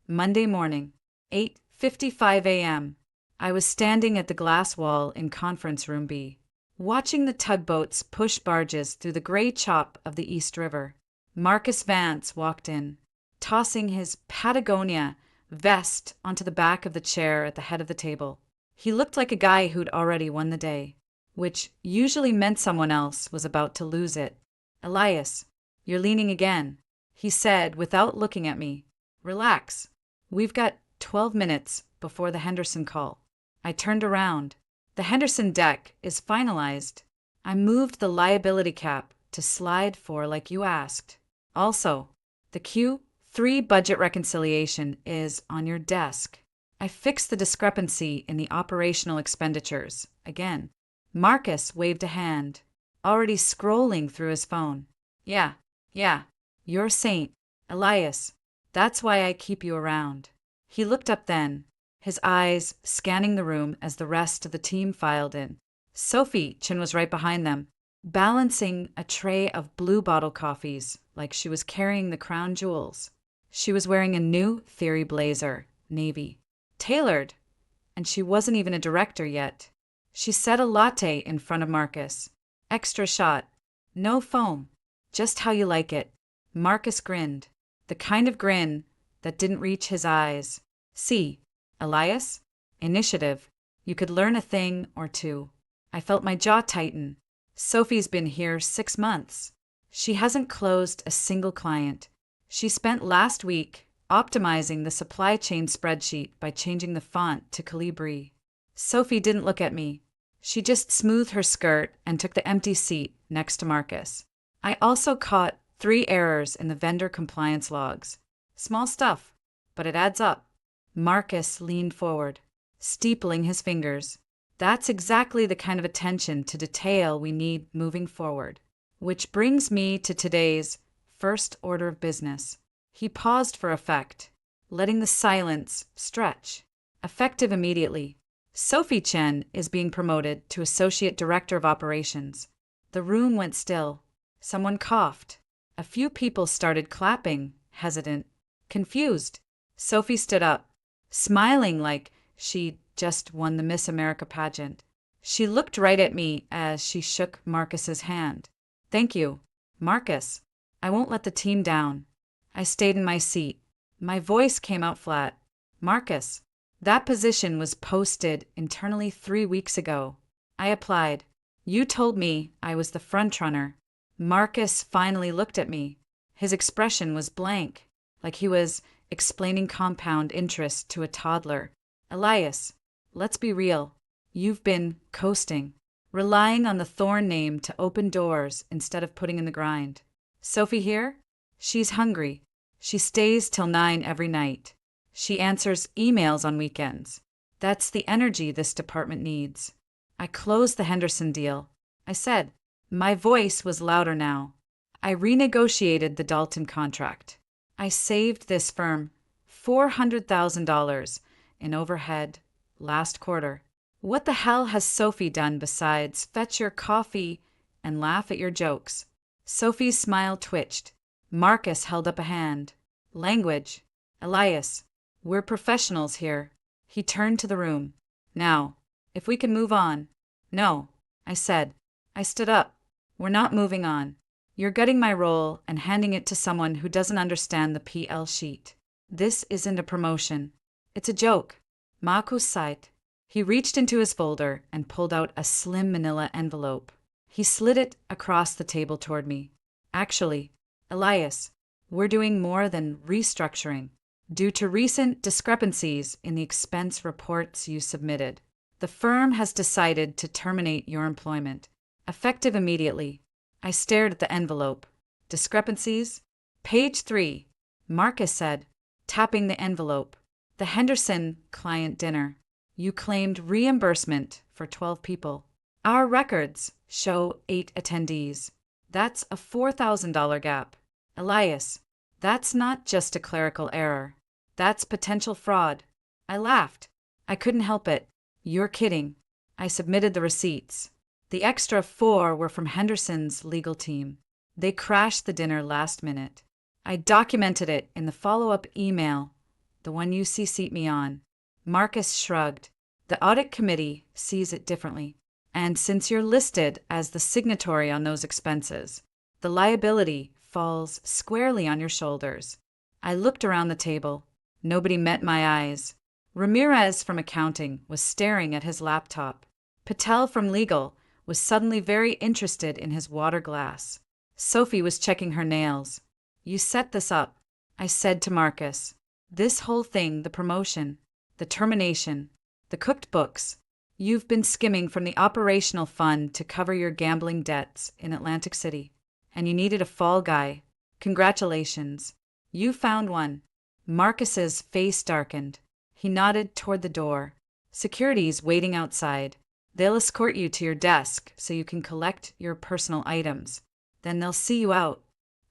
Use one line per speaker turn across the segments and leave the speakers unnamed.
Monday morning, 8:55 a.m. I was standing at the glass wall in Conference Room B, watching the tugboats push barges through the gray chop of the East River. Marcus Vance walked in, tossing his Patagonia vest onto the back of the chair at the head of the table. He looked like a guy who'd already won the day, which usually meant someone else was about to lose it. "Elias, you're leaning again," he said without looking at me. "Relax. We've got 12 minutes before the Henderson call." I turned around. The Henderson deck is finalized. I moved the liability cap to slide 4 like you asked. Also, the Q3 budget reconciliation is on your desk. I fixed the discrepancy in the operational expenditures. Again, Marcus waved a hand, already scrolling through his phone. Yeah, you're a saint, Elias. That's why I keep you around." He looked up then, his eyes scanning the room as the rest of the team filed in. Sophie Chin was right behind them, balancing a tray of blue bottle coffees like she was carrying the crown jewels. She was wearing a new Theory blazer, navy, tailored, and she wasn't even a director yet. She set a latte in front of Marcus. "Extra shot. No foam. Just how you like it." Marcus grinned, the kind of grin that didn't reach his eyes. "See, Elias? Initiative. You could learn a thing or two." I felt my jaw tighten. Sophie's been here 6 months. She hasn't closed a single client. She spent last week optimizing the supply chain spreadsheet by changing the font to Calibri. Sophie didn't look at me. She just smoothed her skirt and took the empty seat next to Marcus. I also caught 3 errors in the vendor compliance logs. Small stuff, but it adds up. Marcus leaned forward, steepling his fingers. "That's exactly the kind of attention to detail we need moving forward. Which brings me to today's first order of business." He paused for effect, letting the silence stretch. "Effective immediately. Sophie Chen is being promoted to Associate Director of Operations." The room went still. Someone coughed. A few people started clapping, hesitant, confused. Sophie stood up, smiling like she'd just won the Miss America pageant. She looked right at me as she shook Marcus's hand. "Thank you, Marcus. I won't let the team down." I stayed in my seat. My voice came out flat. "Marcus, that position was posted internally 3 weeks ago. I applied. You told me I was the frontrunner." Marcus finally looked at me. His expression was blank, like he was explaining compound interest to a toddler. "Elias, let's be real. You've been coasting, relying on the Thorn name to open doors instead of putting in the grind. Sophie here? She's hungry. She stays till 9 every night. She answers emails on weekends. That's the energy this department needs." I closed the Henderson deal. I said, my voice was louder now. I renegotiated the Dalton contract. I saved this firm $400,000 in overhead last quarter. What the hell has Sophie done besides fetch your coffee and laugh at your jokes? Sophie's smile twitched. Marcus held up a hand. "Language. Elias, we're professionals here." He turned to the room. "Now, if we can move on." "No," I said. I stood up. "We're not moving on. You're gutting my role and handing it to someone who doesn't understand the PL sheet. This isn't a promotion. It's a joke." Marcus sighed. He reached into his folder and pulled out a slim manila envelope. He slid it across the table toward me. "Actually, Elias, we're doing more than restructuring. Due to recent discrepancies in the expense reports you submitted, the firm has decided to terminate your employment, effective immediately." I stared at the envelope. "Discrepancies? Page 3, Marcus said, tapping the envelope. "The Henderson client dinner. You claimed reimbursement for 12 people. Our records show 8 attendees. That's a $4,000 gap. Elias, that's not just a clerical error. That's potential fraud." I laughed. I couldn't help it. "You're kidding." I submitted the receipts. The extra 4 were from Henderson's legal team. They crashed the dinner last minute. I documented it in the follow-up email the one you CC'd me on. Marcus shrugged. The audit committee sees it differently. And since you're listed as the signatory on those expenses, the liability falls squarely on your shoulders. I looked around the table. Nobody met my eyes. Ramirez from accounting was staring at his laptop. Patel from legal was suddenly very interested in his water glass. Sophie was checking her nails. You set this up, I said to Marcus. This whole thing, the promotion, the termination, the cooked books. You've been skimming from the operational fund to cover your gambling debts in Atlantic City, and you needed a fall guy. Congratulations. You found one. Marcus's face darkened. He nodded toward the door. Security's waiting outside. They'll escort you to your desk so you can collect your personal items. Then they'll see you out.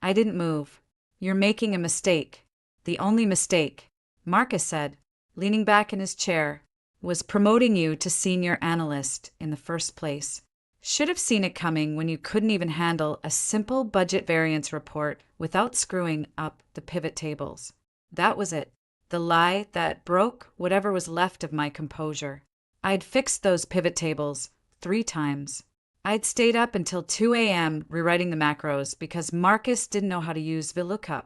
I didn't move. You're making a mistake. The only mistake, Marcus said, leaning back in his chair, was promoting you to senior analyst in the first place. Should have seen it coming when you couldn't even handle a simple budget variance report without screwing up the pivot tables. That was it. The lie that broke whatever was left of my composure. I'd fixed those pivot tables 3 times. I'd stayed up until 2 a.m. rewriting the macros because Marcus didn't know how to use VLOOKUP.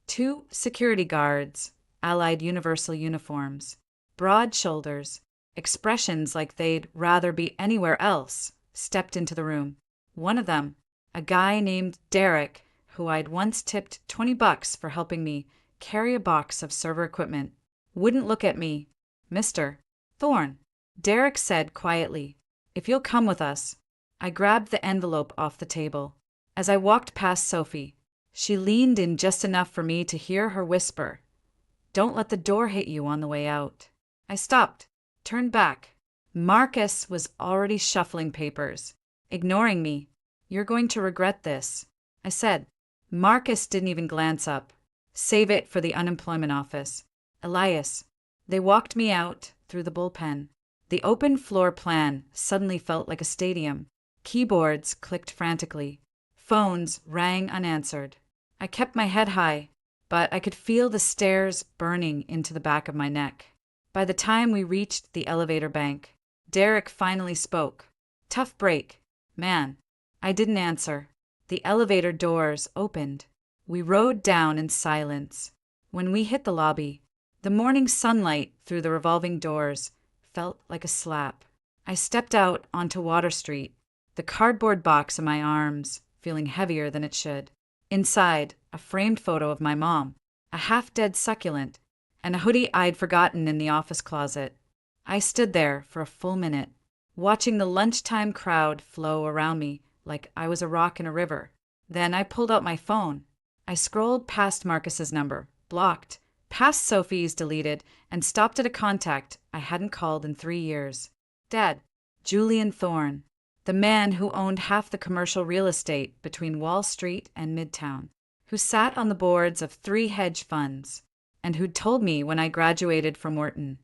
2 security guards, allied universal uniforms, broad shoulders, expressions like they'd rather be anywhere else, stepped into the room. One of them, a guy named Derek, who I'd once tipped $20 for helping me carry a box of server equipment, wouldn't look at me. Mr. Thorne, Derek said quietly, if you'll come with us. I grabbed the envelope off the table. As I walked past Sophie, she leaned in just enough for me to hear her whisper, don't let the door hit you on the way out. I stopped, turned back. Marcus was already shuffling papers, ignoring me. You're going to regret this, I said. Marcus didn't even glance up. Save it for the unemployment office. Elias. They walked me out through the bullpen. The open floor plan suddenly felt like a stadium. Keyboards clicked frantically. Phones rang unanswered. I kept my head high, but I could feel the stares burning into the back of my neck. By the time we reached the elevator bank, Derek finally spoke. Tough break, man. I didn't answer. The elevator doors opened. We rode down in silence. When we hit the lobby, the morning sunlight through the revolving doors felt like a slap. I stepped out onto Water Street, the cardboard box in my arms feeling heavier than it should. Inside, a framed photo of my mom, a half-dead succulent, and a hoodie I'd forgotten in the office closet. I stood there for a full minute, watching the lunchtime crowd flow around me like I was a rock in a river. Then I pulled out my phone. I scrolled past Marcus's number, blocked, past Sophie's deleted, and stopped at a contact I hadn't called in 3 years. Dad, Julian Thorne, the man who owned half the commercial real estate between Wall Street and Midtown, who sat on the boards of 3 hedge funds, and who'd told me when I graduated from Wharton,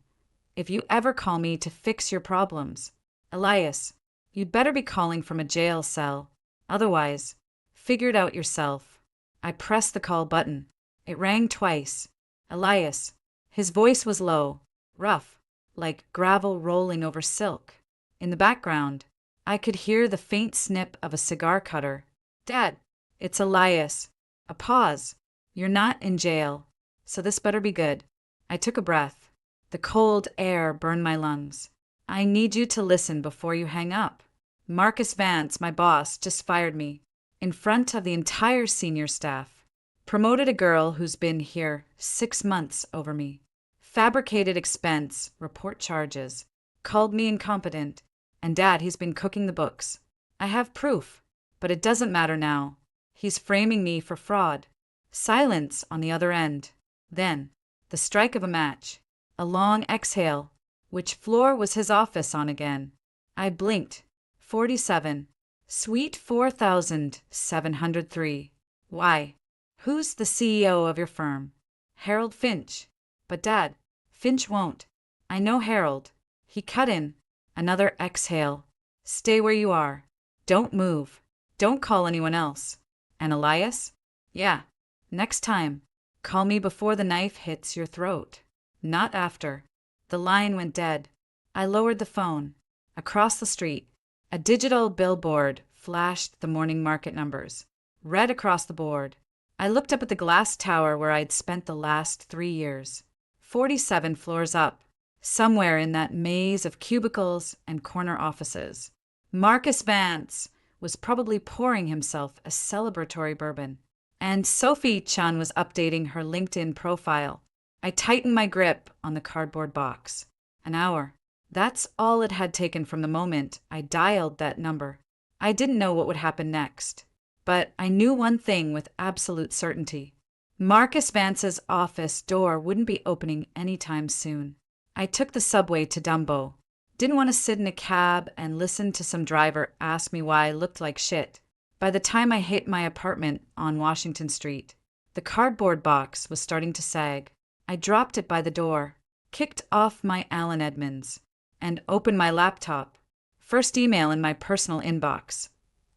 if you ever call me to fix your problems, Elias, you'd better be calling from a jail cell. Otherwise, figure it out yourself. I pressed the call button. It rang twice. Elias. His voice was low, rough, like gravel rolling over silk. In the background, I could hear the faint snip of a cigar cutter. Dad, it's Elias. A pause. You're not in jail, so this better be good. I took a breath. The cold air burned my lungs. I need you to listen before you hang up. Marcus Vance, my boss, just fired me, in front of the entire senior staff. Promoted a girl who's been here 6 months over me. Fabricated expense, report charges. Called me incompetent. And Dad, he's been cooking the books. I have proof, but it doesn't matter now. He's framing me for fraud. Silence on the other end. Then, the strike of a match. A long exhale. Which floor was his office on again? I blinked. 47. Suite 4703. Why? Who's the CEO of your firm? Harold Finch. But Dad, Finch won't. I know Harold. He cut in. Another exhale. Stay where you are. Don't move. Don't call anyone else. And Elias? Yeah. Next time, call me before the knife hits your throat. Not after. The line went dead. I lowered the phone. Across the street, a digital billboard flashed the morning market numbers. Red across the board. I looked up at the glass tower where I'd spent the last 3 years. 47 floors up, somewhere in that maze of cubicles and corner offices. Marcus Vance was probably pouring himself a celebratory bourbon. And Sophie Chun was updating her LinkedIn profile. I tightened my grip on the cardboard box. An hour. That's all it had taken from the moment I dialed that number. I didn't know what would happen next. But I knew one thing with absolute certainty. Marcus Vance's office door wouldn't be opening anytime soon. I took the subway to Dumbo. Didn't want to sit in a cab and listen to some driver ask me why I looked like shit. By the time I hit my apartment on Washington Street, the cardboard box was starting to sag. I dropped it by the door, kicked off my Allen Edmonds, and opened my laptop. First email in my personal inbox.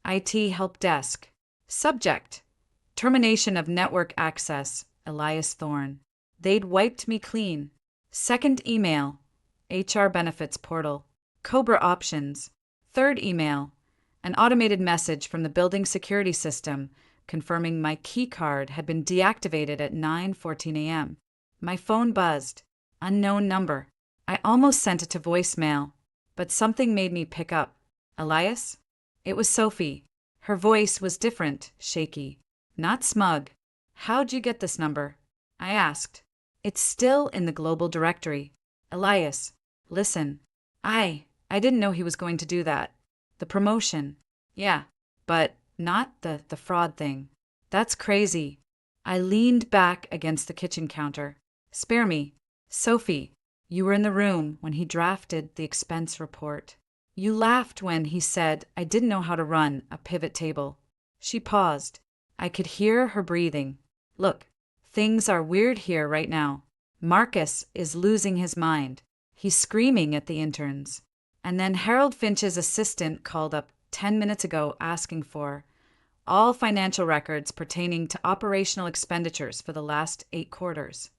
IT help desk. Subject: termination of network access, Elias Thorne. They'd wiped me clean. Second email: HR benefits portal. Cobra options. Third email: an automated message from the building security system confirming my key card had been deactivated at 9:14 a.m. My phone buzzed. Unknown number. I almost sent it to voicemail, but something made me pick up. Elias? It was Sophie. Her voice was different, shaky, not smug. How'd you get this number? I asked. It's still in the global directory. Elias, listen. I didn't know he was going to do that. The promotion. Yeah, but not the fraud thing. That's crazy. I leaned back against the kitchen counter. Spare me. Sophie, you were in the room when he drafted the expense report. You laughed when he said I didn't know how to run a pivot table. She paused. I could hear her breathing. Look, things are weird here right now. Marcus is losing his mind. He's screaming at the interns. And then Harold Finch's assistant called up 10 minutes ago asking for all financial records pertaining to operational expenditures for the last 8 quarters.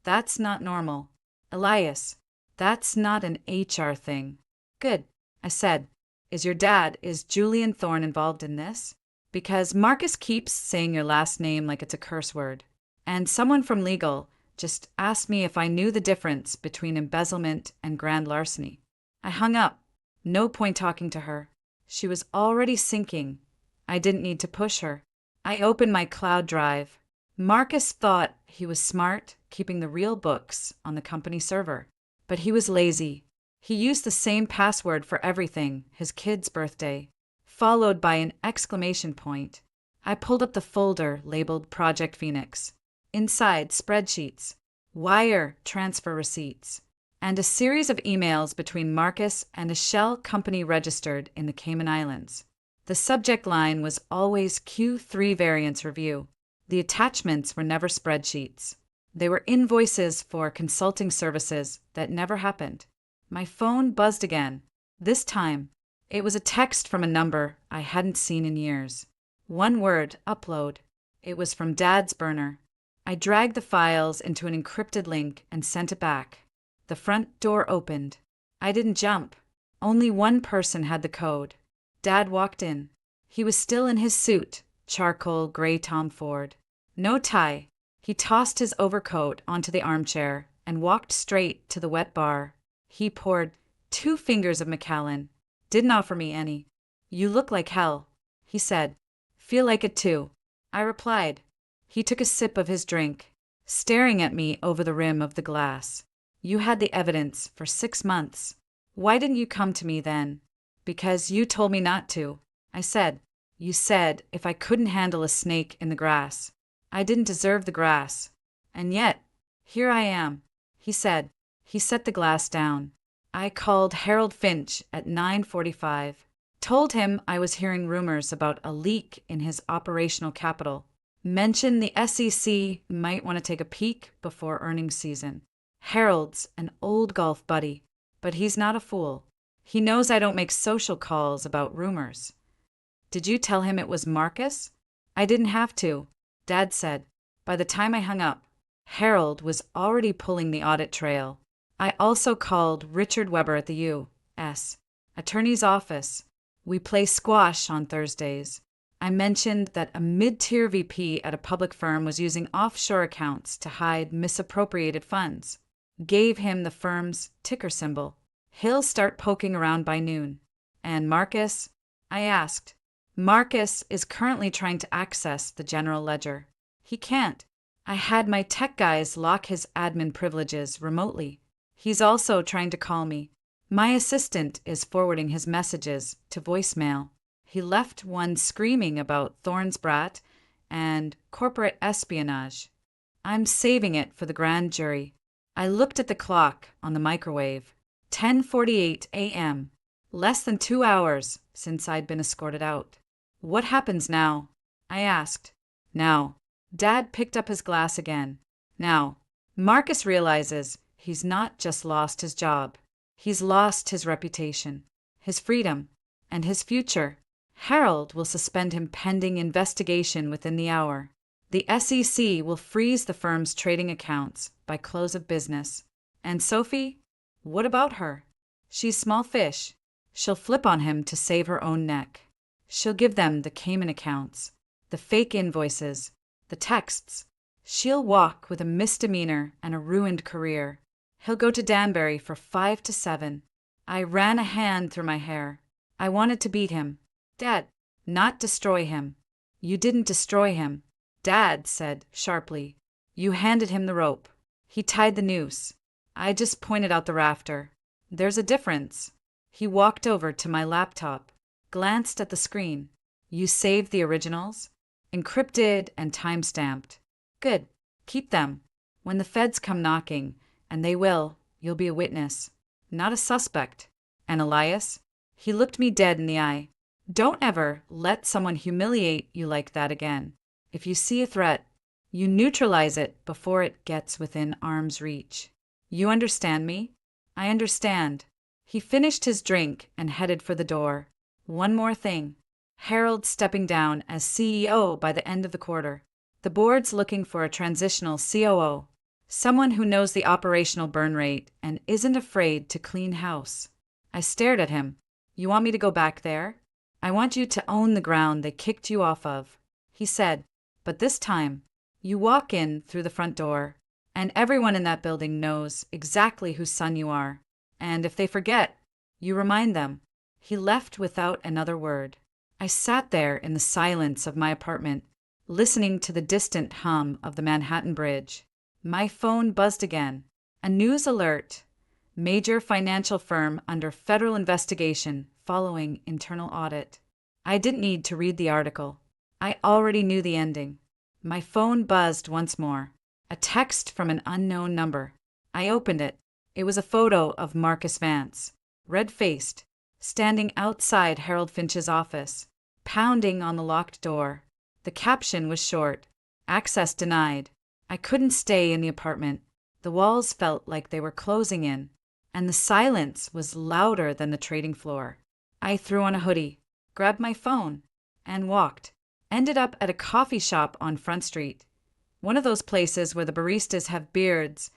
That's not normal. Elias, that's not an HR thing. Good, I said. Is Julian Thorne involved in this? Because Marcus keeps saying your last name like it's a curse word. And someone from legal just asked me if I knew the difference between embezzlement and grand larceny. I hung up. No point talking to her. She was already sinking. I didn't need to push her. I opened my cloud drive. Marcus thought he was smart, keeping the real books on the company server. But he was lazy. He used the same password for everything, his kid's birthday, followed by an exclamation point. I pulled up the folder labeled Project Phoenix. Inside, spreadsheets, wire transfer receipts, and a series of emails between Marcus and a shell company registered in the Cayman Islands. The subject line was always Q3 variance review. The attachments were never spreadsheets. They were invoices for consulting services that never happened. My phone buzzed again. This time, it was a text from a number I hadn't seen in years. One word, upload. It was from Dad's burner. I dragged the files into an encrypted link and sent it back. The front door opened. I didn't jump. Only one person had the code. Dad walked in. He was still in his suit, charcoal gray Tom Ford. No tie. He tossed his overcoat onto the armchair and walked straight to the wet bar. He poured 2 fingers of Macallan. Didn't offer me any. You look like hell, he said. Feel like it too, I replied. He took a sip of his drink, staring at me over the rim of the glass. You had the evidence for 6 months. Why didn't you come to me then? Because you told me not to, I said. You said if I couldn't handle a snake in the grass, I didn't deserve the grass. And yet, here I am, he said. He set the glass down. I called Harold Finch at 9:45. Told him I was hearing rumors about a leak in his operational capital. Mentioned the SEC might want to take a peek before earnings season. Harold's an old golf buddy, but he's not a fool. He knows I don't make social calls about rumors. Did you tell him it was Marcus? I didn't have to, Dad said. By the time I hung up, Harold was already pulling the audit trail. I also called Richard Weber at the U.S. Attorney's Office. We play squash on Thursdays. I mentioned that a mid-tier VP at a public firm was using offshore accounts to hide misappropriated funds. Gave him the firm's ticker symbol. He'll start poking around by noon. And Marcus? I asked. Marcus is currently trying to access the general ledger. He can't. I had my tech guys lock his admin privileges remotely. He's also trying to call me. My assistant is forwarding his messages to voicemail. He left one screaming about Thorne's brat and corporate espionage. I'm saving it for the grand jury. I looked at the clock on the microwave. 10:48 a.m. Less than 2 hours since I'd been escorted out. What happens now? I asked. Now. Dad picked up his glass again. Now. Marcus realizes he's not just lost his job. He's lost his reputation, his freedom, and his future. Harold will suspend him pending investigation within the hour. The SEC will freeze the firm's trading accounts by close of business. And Sophie? What about her? She's small fish. She'll flip on him to save her own neck. She'll give them the Cayman accounts, the fake invoices, the texts. She'll walk with a misdemeanor and a ruined career. He'll go to Danbury for 5 to 7. I ran a hand through my hair. I wanted to beat him. Dad, not destroy him. You didn't destroy him, Dad said sharply. You handed him the rope. He tied the noose. I just pointed out the rafter. There's a difference. He walked over to my laptop, glanced at the screen. You saved the originals? Encrypted and time-stamped. Good. Keep them. When the feds come knocking, and they will, you'll be a witness, not a suspect. And Elias? He looked me dead in the eye. Don't ever let someone humiliate you like that again. If you see a threat, you neutralize it before it gets within arm's reach. You understand me? I understand. He finished his drink and headed for the door. One more thing. Harold stepping down as CEO by the end of the quarter. The board's looking for a transitional COO. Someone who knows the operational burn rate and isn't afraid to clean house. I stared at him. You want me to go back there? I want you to own the ground they kicked you off of. He said, but this time, you walk in through the front door, and everyone in that building knows exactly whose son you are. And if they forget, you remind them. He left without another word. I sat there in the silence of my apartment, listening to the distant hum of the Manhattan Bridge. My phone buzzed again. A news alert. Major financial firm under federal investigation following internal audit. I didn't need to read the article. I already knew the ending. My phone buzzed once more. A text from an unknown number. I opened it. It was a photo of Marcus Vance, red-faced, standing outside Harold Finch's office, pounding on the locked door. The caption was short. Access denied. I couldn't stay in the apartment. The walls felt like they were closing in, and the silence was louder than the trading floor. I threw on a hoodie, grabbed my phone, and walked. Ended up at a coffee shop on Front Street. One of those places where the baristas have beards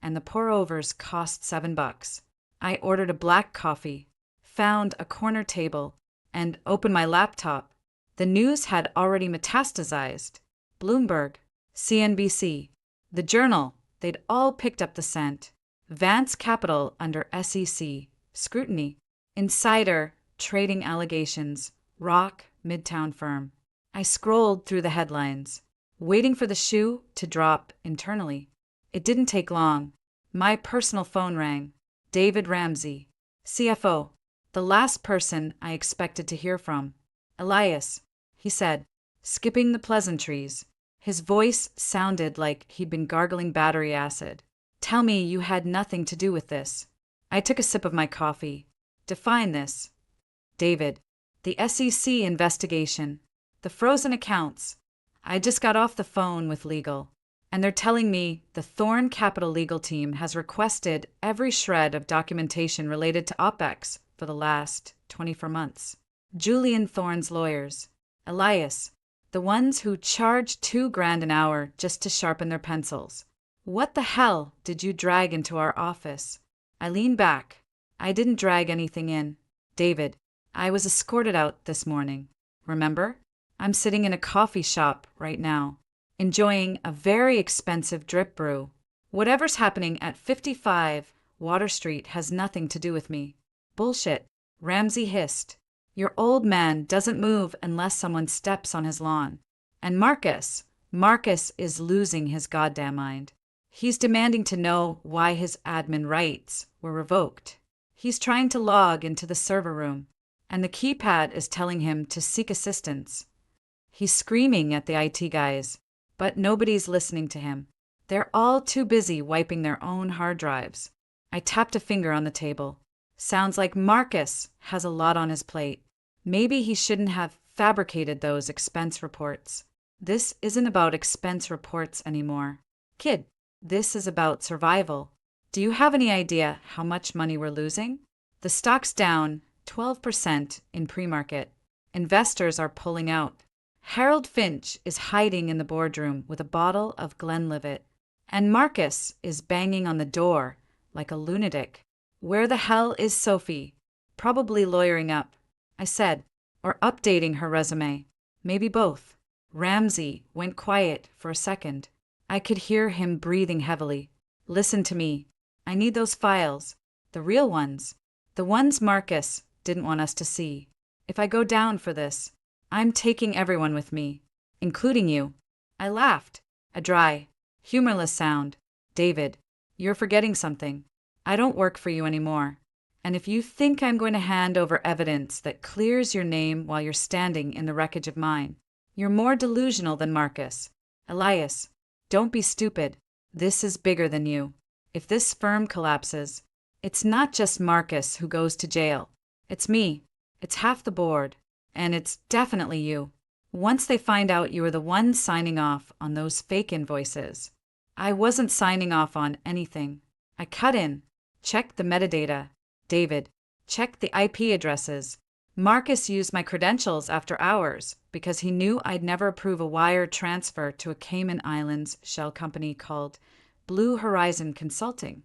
and the pour-overs cost $7. I ordered a black coffee, found a corner table, and opened my laptop. The news had already metastasized. Bloomberg, CNBC, the Journal, they'd all picked up the scent. Vance Capital under SEC scrutiny. Insider trading allegations. Rock Midtown firm. I scrolled through the headlines, waiting for the shoe to drop internally. It didn't take long. My personal phone rang. David Ramsey, CFO, the last person I expected to hear from. Elias, he said, skipping the pleasantries. His voice sounded like he'd been gargling battery acid. Tell me you had nothing to do with this. I took a sip of my coffee. Define this. David, the SEC investigation. The frozen accounts. I just got off the phone with legal, and they're telling me the Thorne Capital legal team has requested every shred of documentation related to OPEX for the last 24 months. Julian Thorne's lawyers. Elias, the ones who charge $2,000 an hour just to sharpen their pencils. What the hell did you drag into our office? I leaned back. I didn't drag anything in. David, I was escorted out this morning. Remember? I'm sitting in a coffee shop right now, enjoying a very expensive drip brew. Whatever's happening at 55 Water Street has nothing to do with me. Bullshit, Ramsey hissed. Your old man doesn't move unless someone steps on his lawn. And Marcus is losing his goddamn mind. He's demanding to know why his admin rights were revoked. He's trying to log into the server room, and the keypad is telling him to seek assistance. He's screaming at the IT guys, but nobody's listening to him. They're all too busy wiping their own hard drives. I tapped a finger on the table. Sounds like Marcus has a lot on his plate. Maybe he shouldn't have fabricated those expense reports. This isn't about expense reports anymore. Kid, this is about survival. Do you have any idea how much money we're losing? The stock's down 12% in pre-market. Investors are pulling out. Harold Finch is hiding in the boardroom with a bottle of Glenlivet. And Marcus is banging on the door like a lunatic. Where the hell is Sophie? Probably lawyering up, I said, or updating her resume. Maybe both. Ramsey went quiet for a second. I could hear him breathing heavily. Listen to me. I need those files. The real ones. The ones Marcus didn't want us to see. If I go down for this, I'm taking everyone with me, including you. I laughed. A dry, humorless sound. David, you're forgetting something. I don't work for you anymore. And if you think I'm going to hand over evidence that clears your name while you're standing in the wreckage of mine, you're more delusional than Marcus. Elias, don't be stupid. This is bigger than you. If this firm collapses, it's not just Marcus who goes to jail. It's me. It's half the board. And it's definitely you. Once they find out you were the one signing off on those fake invoices. I wasn't signing off on anything. I cut in, checked the metadata. David, checked the IP addresses. Marcus used my credentials after hours because he knew I'd never approve a wire transfer to a Cayman Islands shell company called Blue Horizon Consulting.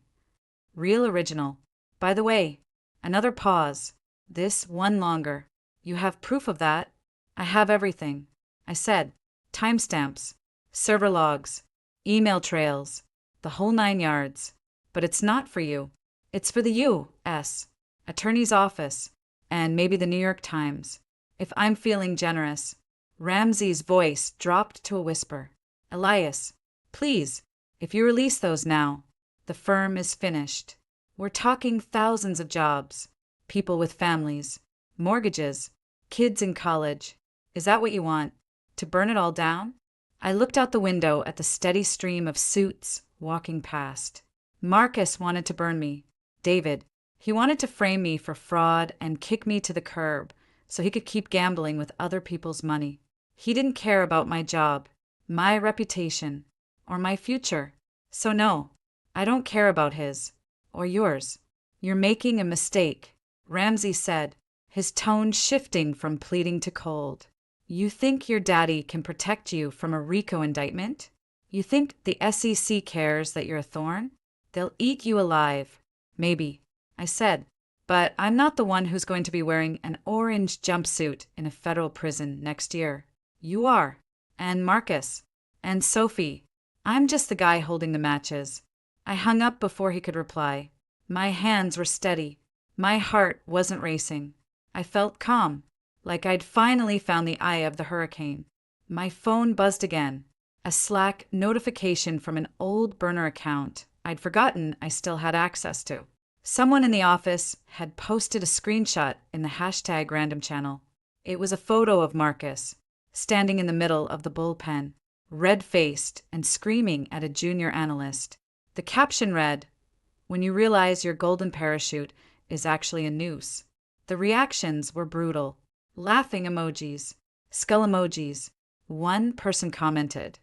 Real original. By the way, another pause. This one longer. You have proof of that? I have everything. I said, timestamps, server logs, email trails, the whole 9 yards. But it's not for you. It's for the U.S. Attorney's Office, and maybe the New York Times. If I'm feeling generous. Ramsey's voice dropped to a whisper. Elias, please, if you release those now, the firm is finished. We're talking thousands of jobs, people with families, mortgages, kids in college. Is that what you want? To burn it all down? I looked out the window at the steady stream of suits walking past. Marcus wanted to burn me. David, he wanted to frame me for fraud and kick me to the curb so he could keep gambling with other people's money. He didn't care about my job, my reputation, or my future. So no, I don't care about his, or yours. You're making a mistake, Ramsey said, his tone shifting from pleading to cold. You think your daddy can protect you from a RICO indictment? You think the SEC cares that you're a thorn? They'll eat you alive. Maybe, I said, but I'm not the one who's going to be wearing an orange jumpsuit in a federal prison next year. You are. And Marcus. And Sophie. I'm just the guy holding the matches. I hung up before he could reply. My hands were steady. My heart wasn't racing. I felt calm, like I'd finally found the eye of the hurricane. My phone buzzed again. A Slack notification from an old burner account I'd forgotten I still had access to. Someone in the office had posted a screenshot in the hashtag random channel. It was a photo of Marcus, standing in the middle of the bullpen, red-faced and screaming at a junior analyst. The caption read, "When you realize your golden parachute is actually a noose." The reactions were brutal. Laughing emojis, skull emojis. One person commented,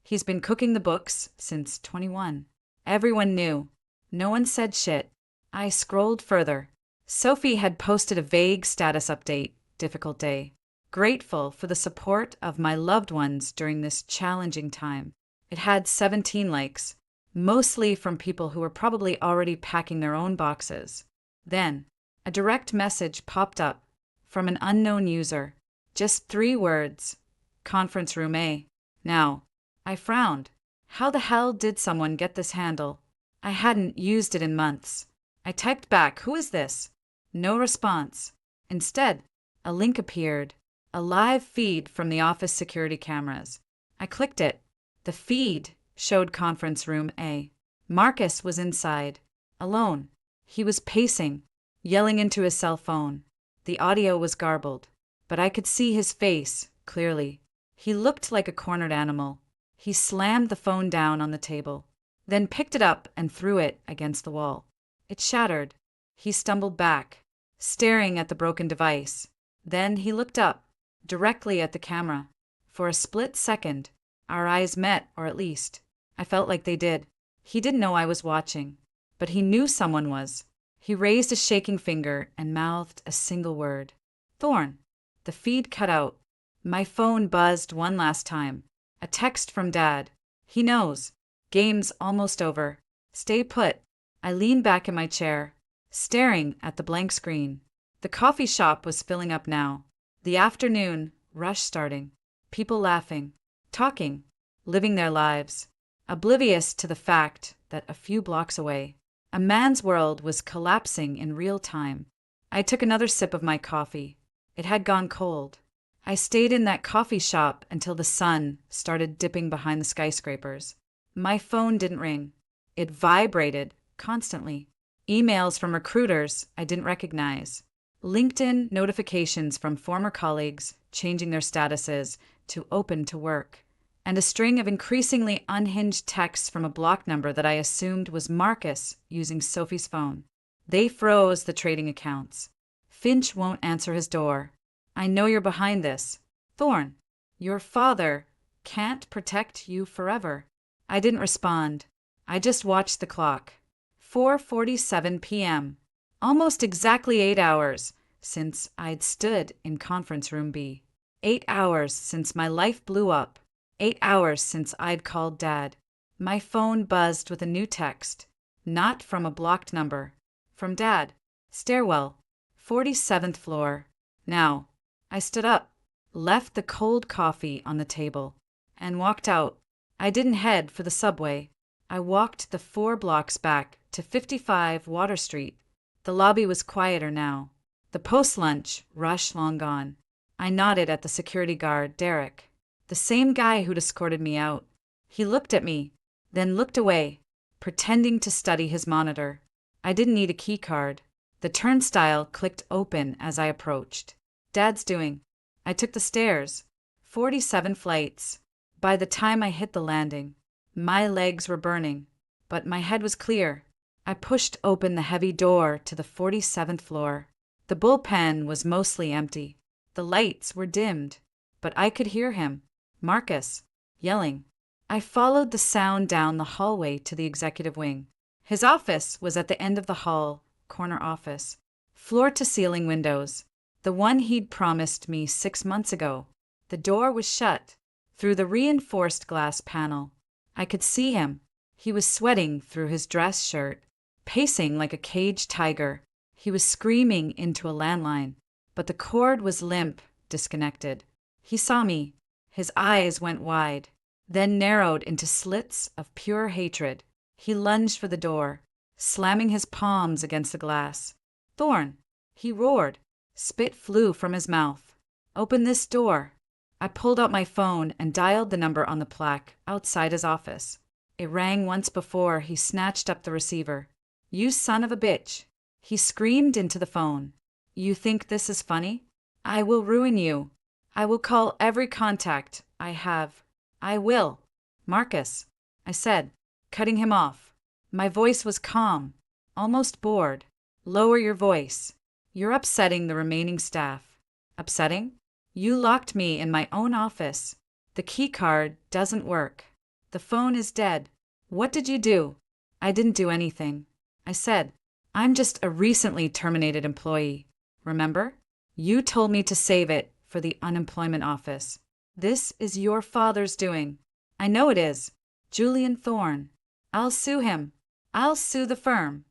"He's been cooking the books since 21. Everyone knew. No one said shit. I scrolled further. Sophie had posted a vague status update, difficult day. Grateful for the support of my loved ones during this challenging time. It had 17 likes. mostly from people who were probably already packing their own boxes. Then, a direct message popped up from an unknown user. Just 3 words. Conference room A. Now, I frowned. How the hell did someone get this handle? I hadn't used it in months. I typed back, "Who is this?" No response. Instead, a link appeared, a live feed from the office security cameras. I clicked it. The feed showed conference room A. Marcus was inside, alone. He was pacing, yelling into his cell phone. The audio was garbled, but I could see his face clearly. He looked like a cornered animal. He slammed the phone down on the table, then picked it up and threw it against the wall. It shattered. He stumbled back, staring at the broken device. Then he looked up, directly at the camera. For a split second, our eyes met, or at least, I felt like they did. He didn't know I was watching, but he knew someone was. He raised a shaking finger and mouthed a single word. "Thorn." The feed cut out. My phone buzzed one last time. A text from Dad. He knows. Game's almost over. Stay put. I leaned back in my chair, staring at the blank screen. The coffee shop was filling up now. The afternoon rush starting. People laughing, talking, living their lives, oblivious to the fact that a few blocks away, a man's world was collapsing in real time. I took another sip of my coffee. It had gone cold. I stayed in that coffee shop until the sun started dipping behind the skyscrapers. My phone didn't ring. It vibrated constantly. Emails from recruiters I didn't recognize. LinkedIn notifications from former colleagues changing their statuses to open to work. And a string of increasingly unhinged texts from a block number that I assumed was Marcus using Sophie's phone. They froze the trading accounts. Finch won't answer his door. I know you're behind this. Thorn, your father can't protect you forever. I didn't respond. I just watched the clock. 4:47 p.m. Almost exactly 8 hours since I'd stood in conference room B. 8 hours since my life blew up. 8 hours since I'd called Dad. My phone buzzed with a new text. Not from a blocked number. From Dad. Stairwell. 47th floor. Now, I stood up, left the cold coffee on the table, and walked out. I didn't head for the subway. I walked the 4 blocks back to 55 Water Street. The lobby was quieter now. The post-lunch rush long gone. I nodded at the security guard, Derek, the same guy who'd escorted me out. He looked at me, then looked away, pretending to study his monitor. I didn't need a key card. The turnstile clicked open as I approached. Dad's doing. I took the stairs. 47 flights. By the time I hit the landing, my legs were burning, but my head was clear. I pushed open the heavy door to the 47th floor. The bullpen was mostly empty. The lights were dimmed, but I could hear him, Marcus, yelling. I followed the sound down the hallway to the executive wing. His office was at the end of the hall, corner office. Floor-to-ceiling windows. The one he'd promised me 6 months ago. The door was shut. Through the reinforced glass panel, I could see him. He was sweating through his dress shirt, pacing like a caged tiger. He was screaming into a landline, but the cord was limp, disconnected. He saw me. His eyes went wide, then narrowed into slits of pure hatred. He lunged for the door, slamming his palms against the glass. "Thorn!" he roared. Spit flew from his mouth. "Open this door." I pulled out my phone and dialed the number on the plaque outside his office. It rang once before he snatched up the receiver. "You son of a bitch!" He screamed into the phone. "You think this is funny? I will ruin you. I will call every contact I have. I will." "Marcus," I said, cutting him off. My voice was calm, almost bored. "Lower your voice. You're upsetting the remaining staff." "Upsetting? You locked me in my own office. The key card doesn't work. The phone is dead. What did you do?" "I didn't do anything," I said. "I'm just a recently terminated employee. Remember? You told me to save it for the unemployment office. This is your father's doing." "I know it is. Julian Thorn." I'll sue him. I'll sue the firm.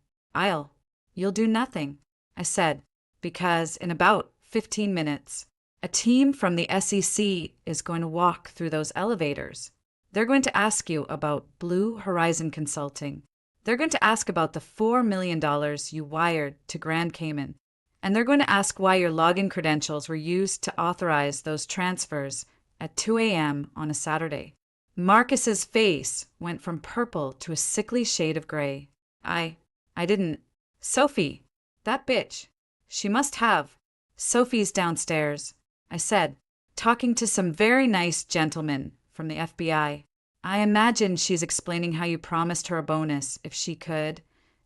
You'll do nothing, I said, because in about 15 minutes, a team from the SEC is going to walk through those elevators. They're going to ask you about Blue Horizon Consulting. They're going to ask about the $4 million you wired to Grand Cayman. And they're going to ask why your login credentials were used to authorize those transfers at 2 a.m. on a Saturday. Marcus's face went from purple to a sickly shade of gray. I didn't. Sophie, that bitch. She must have. Sophie's downstairs, I said, talking to some very nice gentlemen from the FBI. I imagine she's explaining how you promised her a bonus if she could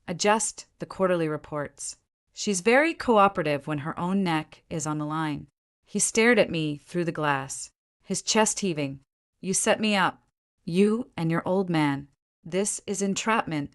adjust the quarterly reports. She's very cooperative when her own neck is on the line. He stared at me through the glass, his chest heaving. You set me up. You and your old man. This is entrapment.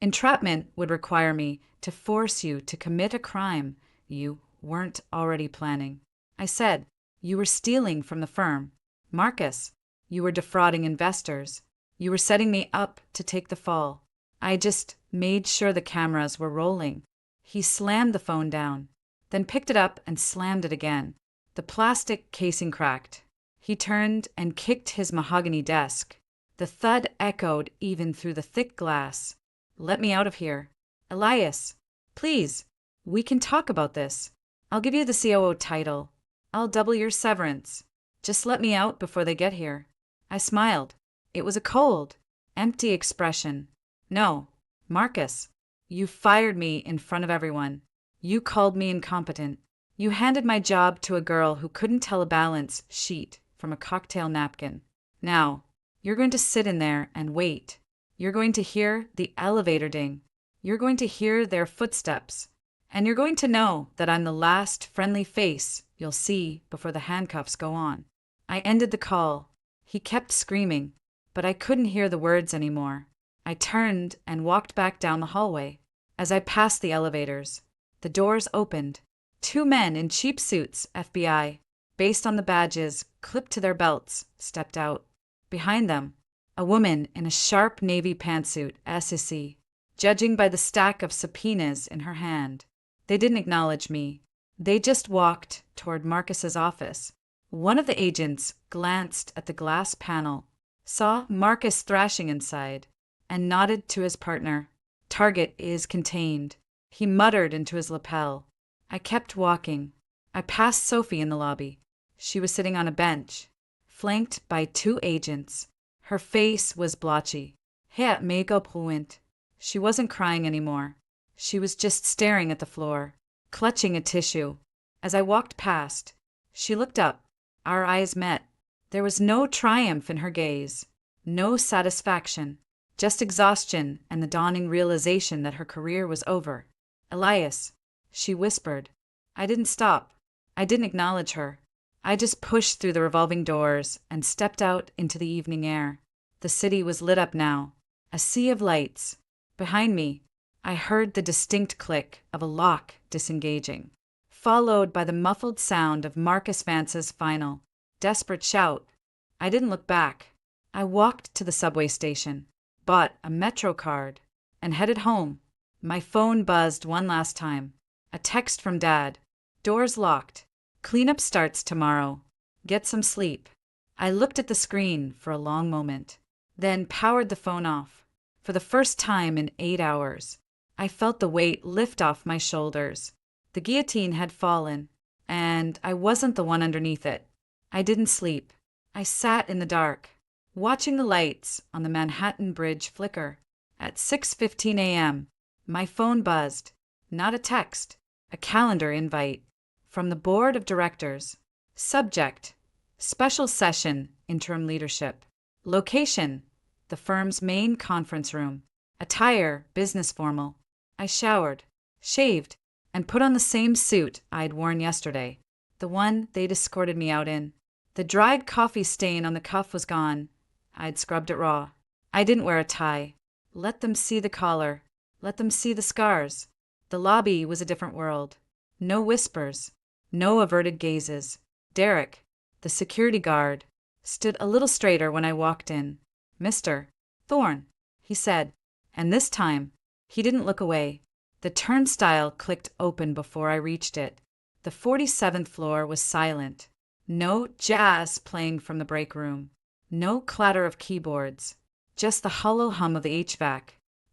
Entrapment would require me to force you to commit a crime you weren't already planning. I said, you were stealing from the firm. Marcus, you were defrauding investors. You were setting me up to take the fall. I just made sure the cameras were rolling. He slammed the phone down, then picked it up and slammed it again. The plastic casing cracked. He turned and kicked his mahogany desk. The thud echoed even through the thick glass. Let me out of here. Elias, please, we can talk about this. I'll give you the COO title. I'll double your severance. Just let me out before they get here. I smiled. It was a cold, empty expression. No, Marcus, you fired me in front of everyone. You called me incompetent. You handed my job to a girl who couldn't tell a balance sheet from a cocktail napkin. Now, you're going to sit in there and wait. You're going to hear the elevator ding. You're going to hear their footsteps. And you're going to know that I'm the last friendly face you'll see before the handcuffs go on. I ended the call. He kept screaming, but I couldn't hear the words anymore. I turned and walked back down the hallway. As I passed the elevators, the doors opened. 2 men in cheap suits, FBI, based on the badges clipped to their belts, stepped out. Behind them, a woman in a sharp navy pantsuit, SEC, judging by the stack of subpoenas in her hand. They didn't acknowledge me. They just walked toward Marcus's office. One of the agents glanced at the glass panel, saw Marcus thrashing inside, and nodded to his partner. Target is contained. He muttered into his lapel. I kept walking. I passed Sophie in the lobby. She was sitting on a bench, flanked by 2 agents. Her face was blotchy. Het makeup ruined. She wasn't crying anymore. She was just staring at the floor, clutching a tissue. As I walked past, she looked up. Our eyes met. There was no triumph in her gaze, no satisfaction, just exhaustion and the dawning realization that her career was over. Elias, she whispered. I didn't stop. I didn't acknowledge her. I just pushed through the revolving doors and stepped out into the evening air. The city was lit up now, a sea of lights. Behind me, I heard the distinct click of a lock disengaging, followed by the muffled sound of Marcus Vance's final, desperate shout. I didn't look back. I walked to the subway station, bought a Metro card, and headed home. My phone buzzed one last time. A text from Dad. Doors locked. Cleanup starts tomorrow. Get some sleep. I looked at the screen for a long moment, then powered the phone off. For the first time in 8 hours, I felt the weight lift off my shoulders. The guillotine had fallen, and I wasn't the one underneath it. I didn't sleep. I sat in the dark, watching the lights on the Manhattan Bridge flicker. At 6:15 a.m., my phone buzzed. Not a text, a calendar invite. From the board of directors. Subject: special session, interim leadership. Location: the firm's main conference room. Attire: business formal. I showered, shaved, and put on the same suit I'd worn yesterday, the one they'd escorted me out in. The dried coffee stain on the cuff was gone. I'd scrubbed it raw. I didn't wear a tie. Let them see the collar. Let them see the scars. The lobby was a different world. No whispers. No averted gazes. Derek, the security guard, stood a little straighter when I walked in. Mr. Thorne, he said, And this time, he didn't look away. The turnstile clicked open before I reached it. The 47th floor was silent. No jazz playing from the break room. No clatter of keyboards. Just the hollow hum of the HVAC.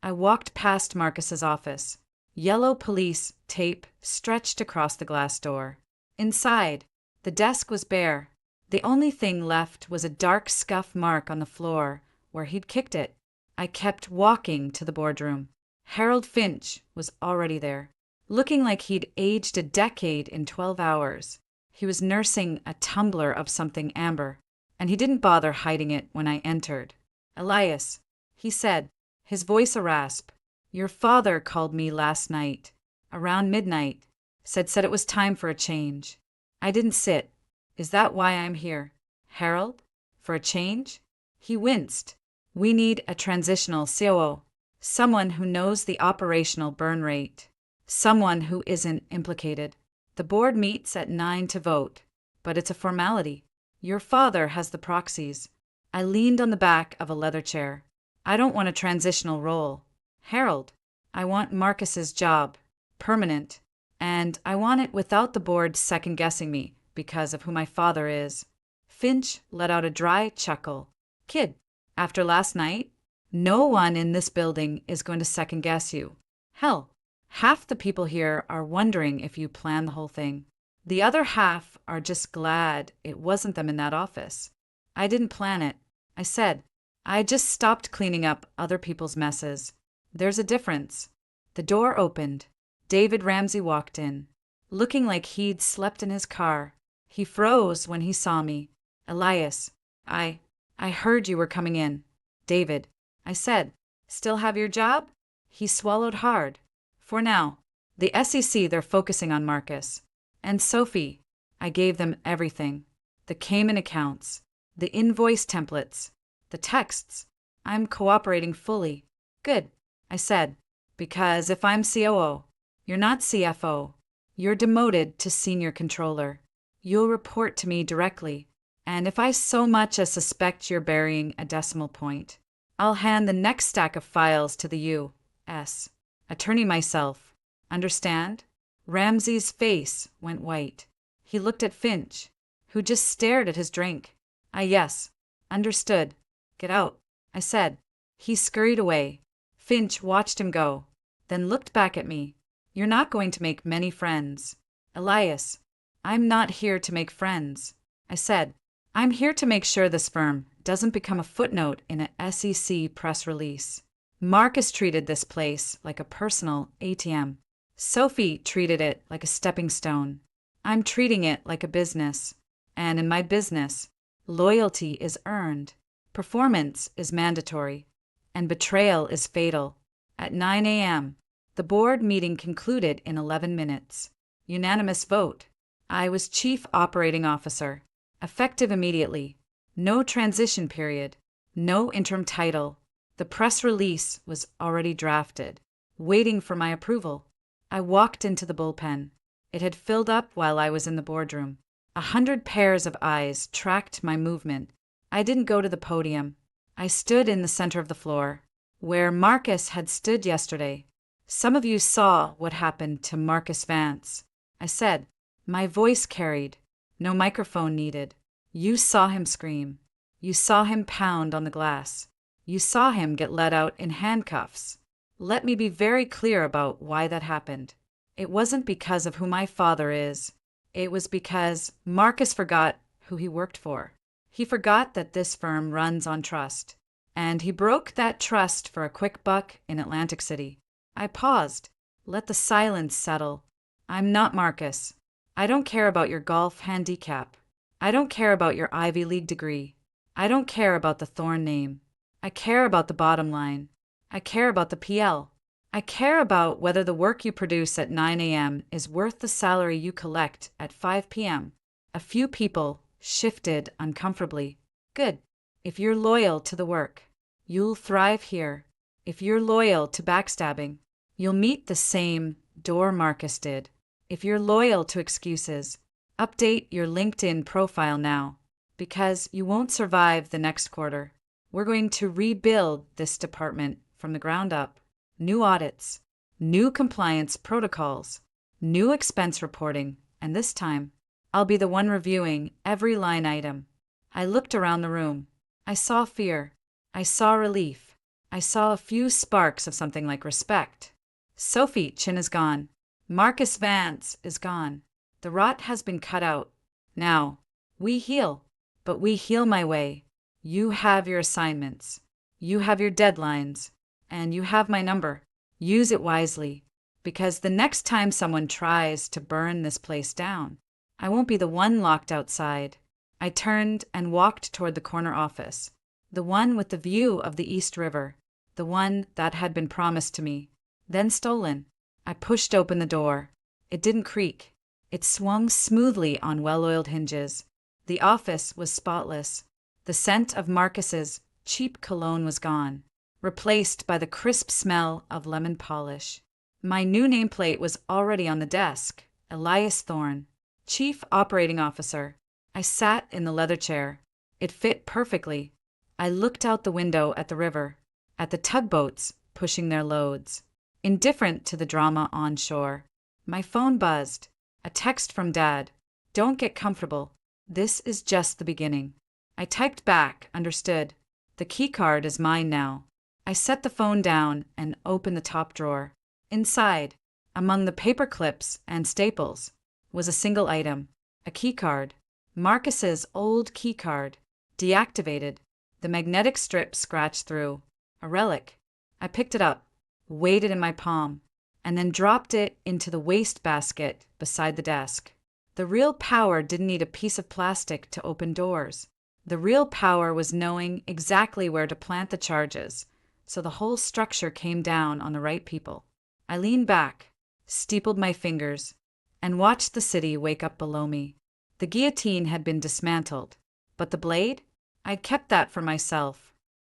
I walked past Marcus's office. Yellow police tape stretched across the glass door. Inside, the desk was bare. The only thing left was a dark scuff mark on the floor where he'd kicked it. I kept walking to the boardroom. Harold Finch was already there, looking like he'd aged a decade in 12 hours. He was nursing a tumbler of something amber, and he didn't bother hiding it when I entered. "Elias," he said, his voice a rasp. "Your father called me last night, around midnight, said it was time for a change. I didn't sit. Is that why I'm here? Harold? For a change?" He winced. "We need a transitional COO, someone who knows the operational burn rate, someone who isn't implicated. The board meets at 9 to vote, but it's a formality. Your father has the proxies." I leaned on the back of a leather chair. "I don't want a transitional role, Harold. I want Marcus's job, permanent, and I want it without the board second-guessing me because of who my father is." Finch let out a dry chuckle. "Kid, after last night, no one in this building is going to second-guess you. Hell, half the people here are wondering if you planned the whole thing. The other half are just glad it wasn't them in that office. I didn't plan it," I said. "I just stopped cleaning up other people's messes. There's a difference." The door opened. David Ramsey walked in, looking like he'd slept in his car. He froze when he saw me. "Elias, I heard you were coming in." "David," I said, "still have your job?" He swallowed hard. "For now. The SEC, they're focusing on Marcus. And Sophie." I gave them everything. The Cayman accounts, the invoice templates, the texts. "I'm cooperating fully." "Good," I said, "because if I'm COO, you're not CFO. You're demoted to senior controller. You'll report to me directly. And if I so much as suspect you're burying a decimal point, I'll hand the next stack of files to the U.S. attorney myself. Understand?" Ramsey's face went white. He looked at Finch, who just stared at his drink. Yes, understood. Get out," I said. He scurried away. Finch watched him go, then looked back at me. "You're not going to make many friends." "Elias, I'm not here to make friends," I said. "I'm here to make sure this firm doesn't become a footnote in a SEC press release. Marcus treated this place like a personal ATM. Sophie treated it like a stepping stone. I'm treating it like a business. And in my business, loyalty is earned, performance is mandatory, and betrayal is fatal." At 9 a.m., the board meeting concluded in 11 minutes. Unanimous vote. I was Chief Operating Officer, effective immediately. No transition period, no interim title. The press release was already drafted, waiting for my approval. I walked into the bullpen. It had filled up while I was in the boardroom. 100 pairs of eyes tracked my movement. I didn't go to the podium. I stood in the center of the floor, where Marcus had stood yesterday. "Some of you saw what happened to Marcus Vance," I said. My voice carried. No microphone needed. "You saw him scream. You saw him pound on the glass. You saw him get let out in handcuffs. Let me be very clear about why that happened. It wasn't because of who my father is. It was because Marcus forgot who he worked for. He forgot that this firm runs on trust. And he broke that trust for a quick buck in Atlantic City." I paused. Let the silence settle. "I'm not Marcus. I don't care about your golf handicap. I don't care about your Ivy League degree. I don't care about the Thorn name. I care about the bottom line. I care about the PL. I care about whether the work you produce at 9 a.m. is worth the salary you collect at 5 p.m. A few people shifted uncomfortably. "Good. If you're loyal to the work, you'll thrive here. If you're loyal to backstabbing, you'll meet the same door Marcus did. If you're loyal to excuses, update your LinkedIn profile now, because you won't survive the next quarter. We're going to rebuild this department from the ground up. New audits, new compliance protocols, new expense reporting, and this time, I'll be the one reviewing every line item. I looked around the room. I saw fear. I saw relief. I saw a few sparks of something like respect. Sophie Chin is gone. Marcus Vance is gone. The rot has been cut out. Now, we heal. But we heal my way. You have your assignments. You have your deadlines. And you have my number. Use it wisely. Because the next time someone tries to burn this place down, I won't be the one locked outside. I turned and walked toward the corner office. The one with the view of the East River. The one that had been promised to me, then stolen. I pushed open the door. It didn't creak. It swung smoothly on well-oiled hinges. The office was spotless. The scent of Marcus's cheap cologne was gone, replaced by the crisp smell of lemon polish. My new nameplate was already on the desk. Elias Thorne, Chief Operating Officer. I sat in the leather chair. It fit perfectly. I looked out the window at the river, at the tugboats pushing their loads, indifferent to the drama on shore. My phone buzzed. A text from Dad. Don't get comfortable. This is just the beginning. I typed back, understood. The keycard is mine now. I set the phone down and opened the top drawer. Inside, among the paper clips and staples, was a single item, a keycard. Marcus's old keycard, deactivated, the magnetic strip scratched through. A relic. I picked it up, weighed it in my palm, and then dropped it into the wastebasket beside the desk. The real power didn't need a piece of plastic to open doors. The real power was knowing exactly where to plant the charges, so the whole structure came down on the right people. I leaned back, steepled my fingers, and watched the city wake up below me. The guillotine had been dismantled, but the blade? I'd kept that for myself.